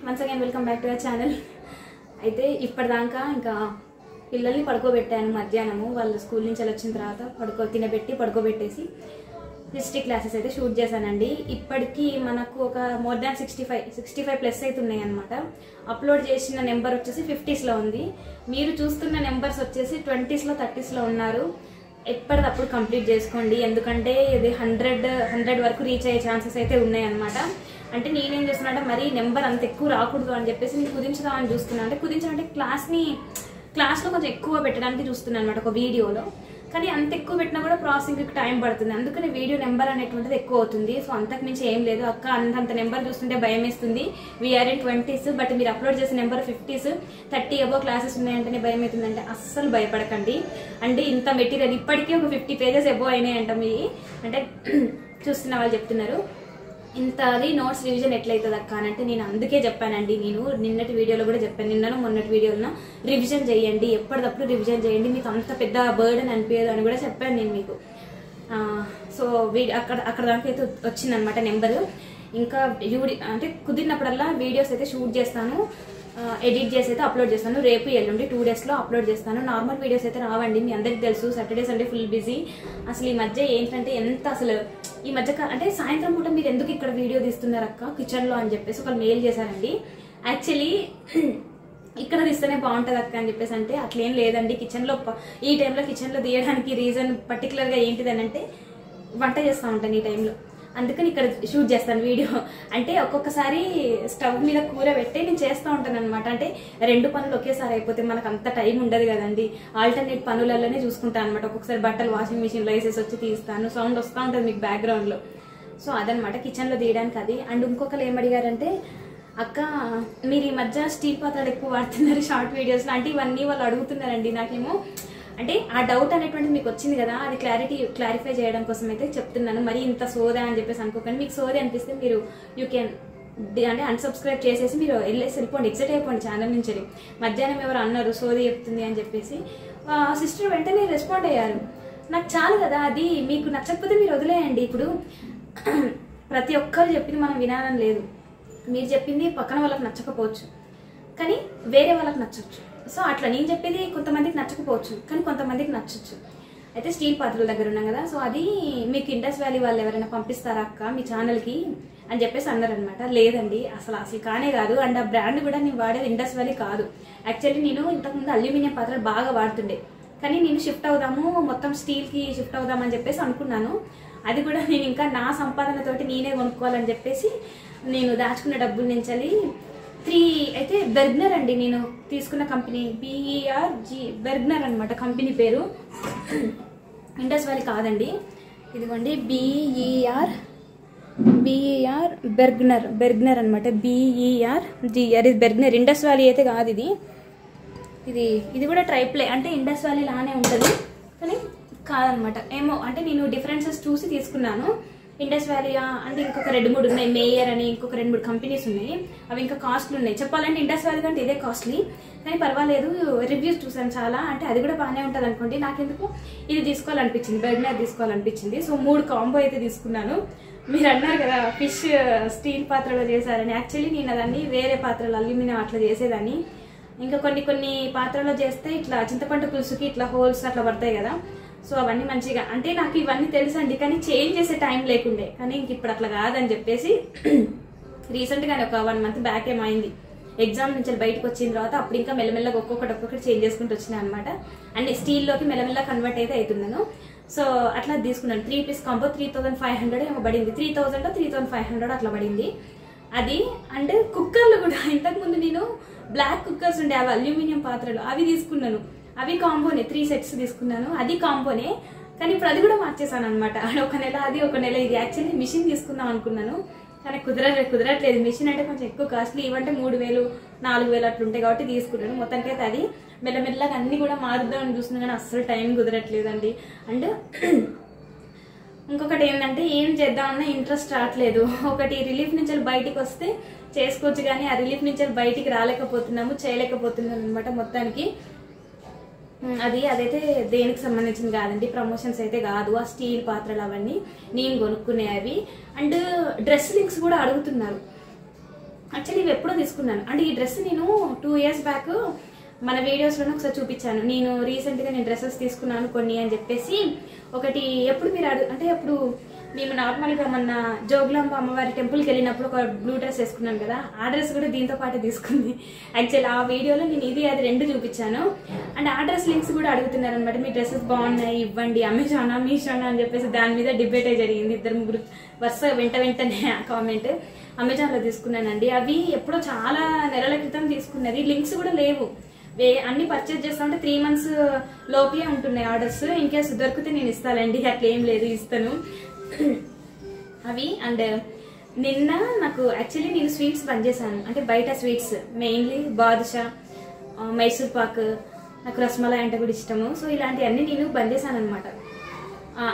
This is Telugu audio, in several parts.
Once again welcome back to our channel. అయితే ఇప్పటిదాకా ఇంకా పిల్లల్ని పడుకోబెట్టాను. మధ్యాహ్నము వాళ్ళు స్కూల్ నుంచి వచ్చిన తర్వాత తినబెట్టి పడుకోబెట్టేసి హిస్టరీ క్లాసెస్ అయితే షూట్ చేశానండి. ఇప్పటికీ మనకు ఒక మోర్ దాన్ 65 ప్లస్ అయితే ఉన్నాయి అనమాట. అప్లోడ్ చేసిన నెంబర్ వచ్చేసి 50స్లో ఉంది. మీరు చూస్తున్న నెంబర్స్ వచ్చేసి 20స్లో 30స్లో ఉన్నారు. ఎప్పటికప్పుడు కంప్లీట్ చేసుకోండి, ఎందుకంటే ఇది 100 వరకు రీచ్ అయ్యే ఛాన్సెస్ అయితే ఉన్నాయి అనమాట. అంటే నేనేం చేస్తున్నా మరీ నెంబర్ అంత ఎక్కువ రాకూడదు అని చెప్పేసి నేను కుదించుదామని చూస్తున్నాను. అంటే కుదించాలంటే క్లాస్లో కొంచెం ఎక్కువ పెట్టడానికి చూస్తున్నాను అనమాట ఒక వీడియోలో. కానీ అంత ఎక్కువ పెట్టినా కూడా ప్రాసెసింగ్కి టైం పడుతుంది, అందుకని వీడియో నెంబర్ అనేటువంటిది ఎక్కువ అవుతుంది. సో అంతకు మించి ఏం లేదు అక్క, అంత నెంబర్ చూస్తుంటే భయం వేస్తుంది. వీఆర్ ఇన్ 20s, బట్ మీరు అప్లోడ్ చేసే నెంబర్ 50s, 30 అబో క్లాసెస్ ఉన్నాయంటేనే భయం అవుతుందంటే అస్సలు భయపడకండి. అంటే ఇంత మెటీరియల్ ఇప్పటికీ ఒక 50 పేజెస్ ఎబో అయినాయంట మీ అంటే చూస్తున్న వాళ్ళు చెప్తున్నారు. ఇంత అది నోట్స్ రివిజన్ ఎట్లయితుంది అక్క అని అంటే నేను అందుకే చెప్పానండి. నేను నిన్నటి వీడియోలో కూడా చెప్పాను, నిన్నను మొన్నటి వీడియోలో రివిజన్ చేయండి, ఎప్పటికప్పుడు రివిజన్ చేయండి, మీకు అంత పెద్ద బర్డెన్ అనిపించదు అని కూడా చెప్పాను నేను మీకు. సో అక్కడ దాకా అయితే వచ్చిందనమాట నెంబరు. ఇంకా అంటే కుదిరినప్పుడల్లా వీడియోస్ అయితే షూట్ చేస్తాను, ఎడిట్ చేసి అయితే అప్లోడ్ చేస్తాను. రేపు ఎల్లుండి 2 డేస్లో అప్లోడ్ చేస్తాను. నార్మల్ వీడియోస్ అయితే రావండి, మీ అందరికి తెలుసు. Saturday Sunday full busy. అసలు ఈ మధ్య ఏంటంటే అసలు ఈ మధ్య అంటే సాయంత్రం పూట మీరు ఎందుకు ఇక్కడ వీడియో తీస్తున్నారు అక్క కిచెన్లో అని చెప్పేసి ఒకళ్ళు మెయిల్ చేశారండి. యాక్చువల్లీ ఇక్కడ తీస్తేనే బాగుంటుంది అక్క అని చెప్పేసి అంటే అట్లేం లేదండి. కిచెన్లో ఈ టైంలో కిచెన్లో తీయడానికి రీజన్ పర్టికులర్గా ఏంటిదని అంటే వంట చేస్తూ ఉంటాను ఈ టైంలో, అందుకని ఇక్కడ షూట్ చేస్తాను వీడియో. అంటే ఒక్కొక్కసారి స్టవ్ మీద కూర పెట్టి నేను చేస్తూ ఉంటాను అనమాట. అంటే 2 పనులు ఒకేసారి అయిపోతే మనకు అంత టైం ఉండదు కదండి. ఆల్టర్నేట్ పనులలోనే చూసుకుంటాను అనమాట. ఒక్కొక్కసారి బట్టలు వాషింగ్ మిషన్లో వేసేసి వచ్చి తీస్తాను, సౌండ్ వస్తూ ఉంటుంది మీకు బ్యాక్గ్రౌండ్లో. సో అదనమాట కిచెన్లో తీయడానికి అది. అండ్ ఇంకొకరు ఏమడిగారంటే అక్క మీరు ఈ మధ్య స్టీల్ పాత్రలు ఎక్కువ వాడుతున్నారు షార్ట్ వీడియోస్లో అంటే ఇవన్నీ వాళ్ళు అడుగుతున్నారండి. నాకేమో అంటే ఆ డౌట్ అనేటువంటిది మీకు వచ్చింది కదా, అది క్లారిఫై చేయడం కోసం అయితే చెప్తున్నాను. మరి ఇంత సోదా అని చెప్పేసి అనుకోకండి. మీకు సోది అనిపిస్తే మీరు యూ కెన్ అంటే అన్సబ్స్క్రైబ్ చేసేసి మీరు వెళ్ళిపోండి, ఎగ్జిట్ అయిపోండి ఛానల్ నుంచి. మధ్యాహ్నం ఎవరు అన్నారు సోది చెప్తుంది అని చెప్పేసి, సిస్టర్ వెంటనే రెస్పాండ్ అయ్యారు. నాకు చాలు కదా, అది మీకు నచ్చకపోతే మీరు వదిలేయండి. ఇప్పుడు ప్రతి ఒక్కరు చెప్పింది మనం వినాలని లేదు. మీరు చెప్పింది పక్కన వాళ్ళకి నచ్చకపోవచ్చు, కానీ వేరే వాళ్ళకి నచ్చవచ్చు. సో అట్లా నేను చెప్పేది కొంతమందికి నచ్చకపోవచ్చు, కానీ కొంతమందికి నచ్చచ్చు. అయితే స్టీల్ పాత్రల దగ్గర ఉన్నాం కదా, సో అది మీకు ఇండస్ వ్యాలీ వాళ్ళు ఎవరైనా పంపిస్తారా అక్క మీ ఛానల్కి అని చెప్పేసి అన్నారనమాట. లేదండి అసలు కానే కాదు. అండ్ ఆ బ్రాండ్ కూడా నేను వాడేది ఇండస్ వ్యాలీ కాదు. యాక్చువల్లీ నేను ఇంతకుముందు అల్యూమినియం పాత్రలు బాగా వాడుతుండే, కానీ నేను షిఫ్ట్ అవుదాము మొత్తం స్టీల్కి షిఫ్ట్ అవుదామని చెప్పేసి అనుకున్నాను. అది కూడా నేను ఇంకా నా సంపాదనతోటి నేనే కొనుక్కోవాలని చెప్పేసి నేను దాచుకున్న డబ్బుల నుంచి 3 అయితే బెర్గ్నర్ అండి నేను తీసుకున్న కంపెనీ BERG బెర్గ్నర్ అనమాట కంపెనీ పేరు. ఇండస్ వ్యాలీ కాదండి, ఇదిగోండి BER బెర్గ్నర్ అనమాట. BERGR ఇది బెర్గ్నర్, ఇండస్ వ్యాలీ అయితే కాదు ఇది కూడా ట్రైప్లే అంటే ఇండస్ వ్యాలీ లానే ఉంటుంది, కానీ కాదనమాట. ఏమో అంటే నేను డిఫరెన్సెస్ చూసి తీసుకున్నాను. ఇండస్ వ్యాలీ అంటే ఇంకొక 2-3 ఉన్నాయి, మేయర్ అని ఇంకొక 2-3 కంపెనీస్ ఉన్నాయి. అవి ఇంకా కాస్ట్లీ ఉన్నాయి. చెప్పాలంటే ఇండస్ వ్యాలీ కంటే ఇదే కాస్ట్లీ, కానీ పర్వాలేదు. రివ్యూస్ చూసాను చాలా, అంటే అది కూడా బాగానే ఉంటుంది అనుకోండి. నాకెందుకు ఇది తీసుకోవాలనిపించింది, బెర్గ్నర్ తీసుకోవాలనిపించింది. సో 3 కాంబో అయితే తీసుకున్నాను. మీరు అన్నారు కదా ఫిష్ స్టీల్ పాత్రలో చేశారని, యాక్చువల్లీ నేను అదాన్ని వేరే పాత్రలు అల్యూమినియం అట్లా చేసేదాన్ని. ఇంకా కొన్ని పాత్రలో చేస్తే ఇట్లా చింతపండు పులుసుకి ఇట్లా హోల్స్ అట్లా పడతాయి కదా, సో అవన్నీ మంచిగా అంటే నాకు ఇవన్నీ తెలుసండి, కానీ చేంజ్ చేసే టైం లేకుండే. కానీ ఇంక ఇప్పుడు అట్లా కాదని చెప్పేసి రీసెంట్గా ఒక 1 మంత్ బ్యాక్ ఏమైంది, ఎగ్జామ్ నుంచి బయటకు వచ్చిన తర్వాత అప్పుడు ఇంకా మెల్లమెల్లగా ఒక్కొక్కటి చేంజ్ చేసుకుంటూ వచ్చినాయి అనమాట. అండ్ స్టీల్లోకి మెల్లమెల్ల కన్వర్ట్ అయితే అవుతున్నాను. సో అట్లా తీసుకున్నాను. 3 పీస్ కాంబో 3500 ఏమో పడింది, 3000 3500 అట్లా పడింది అది. అండ్ కుక్కర్లు కూడా ఇంతకుముందు నేను బ్లాక్ కుక్కర్స్ ఉండే అవి అల్యూమినియం పాత్రలు అవి తీసుకున్నాను. అవి కాంబోనే 3 సెట్స్ తీసుకున్నాను, అది కాంబోనే. కానీ ఇప్పుడు అది కూడా మార్చేసాను అనమాట. ఒక నెల అది ఒక నెల ఇది. యాక్చువల్లీ మిషన్ తీసుకుందాం అనుకున్నాను, కానీ కుదరట్లేదు. మిషన్ అంటే కొంచెం ఎక్కువ కాస్ట్లీ, ఇవంటే 3000-4000 అట్లుంటాయి కాబట్టి తీసుకున్నాను. మొత్తానికైతే అది మెల్లమెల్లగా అన్ని కూడా మారుద్దామని చూస్తున్నాను, కానీ అస్సలు టైం కుదరట్లేదండి. అండ్ ఇంకొకటి ఏంటంటే ఏం చేద్దామన్నా ఇంట్రెస్ట్ రావట్లేదు. ఒకటి రిలీఫ్ నుంచి బయటికి వస్తే చేసుకోవచ్చు, కానీ ఆ రిలీఫ్ నుంచి బయటికి చేయలేకపోతున్నాను అనమాట మొత్తానికి. అదైతే దేనికి సంబంధించింది కాదండి, ప్రమోషన్స్ అయితే కాదు. ఆ స్టీల్ పాత్రలు అవన్నీ నేను కొనుక్కునే అవి. అండ్ డ్రెస్ లింక్స్ కూడా అడుగుతున్నారు. యాక్చువల్లీ ఇవి ఎప్పుడో తీసుకున్నాను. అంటే ఈ డ్రెస్ నేను 2 years బ్యాక్ మన వీడియోస్లోనే ఒకసారి చూపించాను. నేను రీసెంట్గా నేను డ్రెస్సెస్ తీసుకున్నాను కొన్ని అని చెప్పేసి. ఒకటి ఎప్పుడు మీరు అంటే అప్పుడు మేము నార్మల్గా మొన్న జోగులాంబ అమ్మవారి టెంపుల్కి వెళ్ళినప్పుడు ఒక బ్లూ డ్రెస్ వేసుకున్నాను కదా, ఆ డ్రెస్ కూడా దీంతో పాటు తీసుకుంది. యాక్చువల్లీ ఆ వీడియోలో నేను ఇది అది 2 చూపించాను. అండ్ ఆ డ్రెస్ లింక్స్ కూడా అడుగుతున్నారు అనమాట, మీ డ్రెస్సెస్ బాగున్నాయి ఇవ్వండి, అమెజానా మీషోనా అని చెప్పేసి. దాని మీద డిబేటే జరిగింది. 2-3 వరుస వెంటనే కామెంట్. అమెజాన్లో తీసుకున్నానండి. అవి ఎప్పుడో చాలా నెలల క్రితం తీసుకున్నది. లింక్స్ కూడా లేవు. అన్ని పర్చేజ్ చేస్తా ఉంటే 3 months లోపే ఉంటున్నాయి ఆర్డర్స్. ఇన్ కేసు దొరికితే నేను ఇస్తానండి, అట్లా ఏం లేదు, ఇస్తాను అవి. అండ్ నిన్న నాకు యాక్చువల్లీ నేను స్వీట్స్ బంద్ చేశాను. అంటే బయట స్వీట్స్ మెయిన్లీ బాదుషా, మైసూర్ పాక్, నాకు రసమలై అంటే కూడా ఇష్టము. సో ఇలాంటివన్నీ నేను బంద్ చేశాను అనమాట.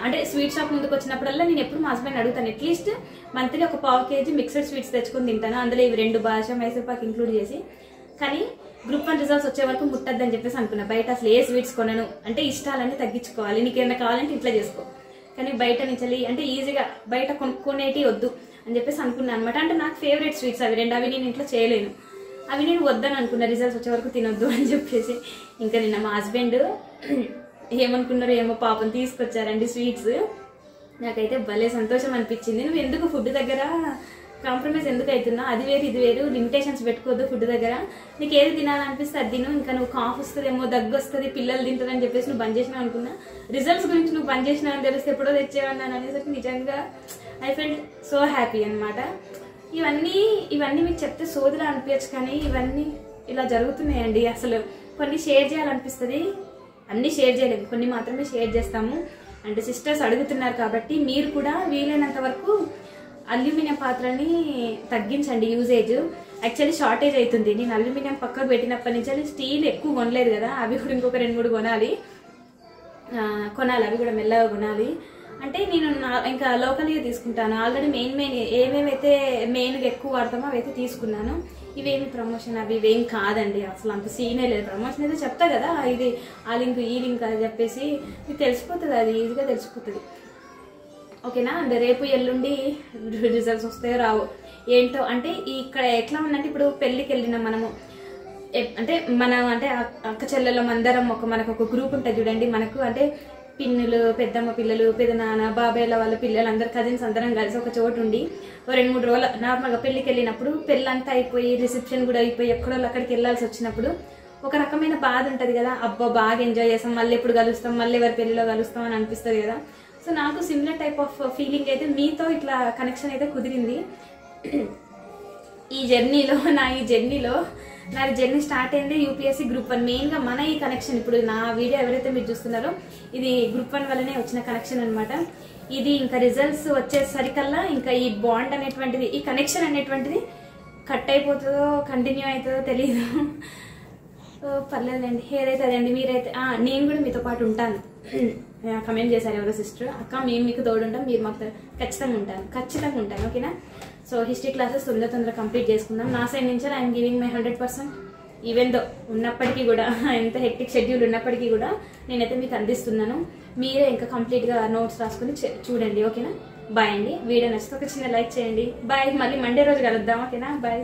అంటే స్వీట్ షాప్ ముందుకు వచ్చినప్పుడల్లా నేను ఎప్పుడు మా హస్బెండ్ అడుగుతాను, అట్లీస్ట్ మంత్లీ ఒక 1/2 kg మిక్సర్ స్వీట్స్ తెచ్చుకొని తింటాను, అందులో ఇవి 2 బాదుషా మైసూర్ పాక్ ఇంక్లూడ్ చేసి. కానీ గ్రూప్ 1 రిజల్ట్స్ వచ్చే వరకు ముట్టద్దని చెప్పేసి అనుకున్నా. బయట అసలు ఏ స్వీట్స్ కొనను, అంటే ఇష్టాలన్నీ తగ్గించుకోవాలి, నీకు ఏమైనా కావాలంటే ఇంట్లో చేసుకో, కానీ బయట నుంచి అంటే ఈజీగా బయట కొనుక్కునేటి వద్దు అని చెప్పేసి అనుకున్నాను అనమాట. అంటే నాకు ఫేవరెట్ స్వీట్స్ అవి 2, అవి నేను ఇంట్లో చేయలేను, అవి నేను వద్దని అనుకున్నా, రిజల్ట్స్ వచ్చే వరకు తినొద్దు అని చెప్పేసి. ఇంకా నిన్న మా హస్బెండ్ ఏమనుకున్నారో ఏమో పాపం తీసుకొచ్చారండి స్వీట్స్. నాకైతే భలే సంతోషం అనిపించింది. నువ్వు ఎందుకు ఫుడ్ దగ్గర కాంప్రమైజ్ ఎందుకు అవుతున్నా, అది వేరు ఇది వేరు, లిమిటేషన్స్ పెట్టుకోవద్దు ఫుడ్ దగ్గర, నీకు ఏది తినాలనిపిస్తే అది తిను. ఇంకా నువ్వు కాఫ్ వస్తుందేమో, దగ్గు వస్తుంది, పిల్లలు తింటారని చెప్పేసి నువ్వు బంద్ చేసినావు అనుకున్నా. రిజల్ట్స్ గురించి నువ్వు బంద్ చేసినావు అని తెలిస్తే ఎప్పుడో తెచ్చేవన్నాను అనేసరికి నిజంగా ఐ ఫెల్ట్ సో హ్యాపీ అనమాట. ఇవన్నీ మీకు చెప్తే సోదరులు అనిపించచ్చు, కానీ ఇవన్నీ ఇలా జరుగుతున్నాయండి. అసలు కొన్ని షేర్ చేయాలనిపిస్తుంది, అన్ని షేర్ చేయలేము, కొన్ని మాత్రమే షేర్ చేస్తాము. అంటే సిస్టర్స్ అడుగుతున్నారు కాబట్టి మీరు కూడా వీలైనంత వరకు అల్యూమినియం పాత్రని తగ్గించండి యూజేజ్. యాక్చువల్లీ షార్టేజ్ అవుతుంది. నేను అల్యూమినియం పక్కకు పెట్టినప్పటి నుంచి స్టీల్ ఎక్కువ కొనలేదు కదా, అవి కూడా ఇంకొక 2-3 కొనాలి, అవి కూడా మెల్లగా కొనాలి. అంటే నేను ఇంకా లోకల్గా తీసుకుంటాను. ఆల్రెడీ మెయిన్ ఏమేమైతే మెయిన్గా ఎక్కువ వాడతామో అవైతే తీసుకున్నాను. ఇవేమి ప్రమోషన్ అవి ఇవేం కాదండి, అసలు అంత సీనే లేదు. ప్రమోషన్ అయితే చెప్తా కదా, ఇది ఆ లింక్ ఈ లింక్ అని చెప్పేసి మీకు తెలిసిపోతుంది, అది ఈజీగా తెలిసిపోతుంది. ఓకేనా. అండ్ రేపు ఎల్లుండి రిజల్ట్స్ వస్తాయో రావు ఏంటో. అంటే ఇక్కడ ఎట్లా ఉందంటే, ఇప్పుడు పెళ్ళికి వెళ్ళిన మనము అంటే మనం అంటే అక్క చెల్లెళ్ళం అందరం మనకు ఒక గ్రూప్ ఉంటుంది చూడండి. మనకు అంటే పిన్నులు, పెద్దమ్మ పిల్లలు, పెదనాన్న, బాబాయ్ల వాళ్ళ పిల్లలు, అందరు కజిన్స్ అందరం కలిసి ఒక చోటు ఉండి 2-3 రోజులు నార్మల్గా పెళ్ళికి వెళ్ళినప్పుడు, పెళ్ళంతా అయిపోయి రిసెప్షన్ కూడా అయిపోయి ఎక్కడో అక్కడికి వెళ్ళాల్సి వచ్చినప్పుడు ఒక రకమైన బాధ ఉంటుంది కదా, అబ్బా బాగా ఎంజాయ్ చేస్తాం, మళ్ళీ ఎప్పుడు కలుస్తాం, మళ్ళీ ఎవరి పెళ్ళిలో కలుస్తాం అని అనిపిస్తుంది కదా. సో నాకు సిమిలర్ టైప్ ఆఫ్ ఫీలింగ్ అయితే మీతో ఇట్లా కనెక్షన్ అయితే కుదిరింది ఈ జర్నీలో. నా జర్నీ స్టార్ట్ అయింది యూపీఎస్సీ గ్రూప్ 1. మెయిన్గా మన ఈ కనెక్షన్, ఇప్పుడు నా వీడియో ఎవరైతే మీరు చూస్తున్నారో ఇది గ్రూప్ 1 వల్లనే వచ్చిన కనెక్షన్ అనమాట. ఇది ఇంకా రిజల్ట్స్ వచ్చేసరికల్లా ఇంకా ఈ బాండ్ అనేటువంటిది, ఈ కనెక్షన్ అనేటువంటిది కట్ అయిపోతుందో కంటిన్యూ అవుతుందో తెలియదు. పర్లేదండి, ఏదైతే అదండి. మీరైతే నేను కూడా మీతో పాటు ఉంటాను. కమెంట్ చేశారు ఎవరో సిస్టర్, అక్క మేము మీకు తోడుంటాం, మీరు మాకు ఖచ్చితంగా ఉంటాను. ఓకేనా. సో హిస్టరీ క్లాసెస్ తొందర కంప్లీట్ చేసుకుందాం. నా సైడ్ నుంచి I'm giving my 100%. Even though ఉన్నప్పటికీ కూడా, ఎంత హెక్టిక్ షెడ్యూల్ ఉన్నప్పటికీ కూడా నేనైతే మీకు అందిస్తున్నాను. మీరే ఇంకా కంప్లీట్గా నోట్స్ రాసుకుని చూడండి. ఓకేనా. బాయ్ అండి. వీడియో నచ్చితే ఒక చిన్న లైక్ చేయండి. బాయ్. మళ్ళీ మండే రోజు కలుద్దాం. ఓకేనా. బాయ్.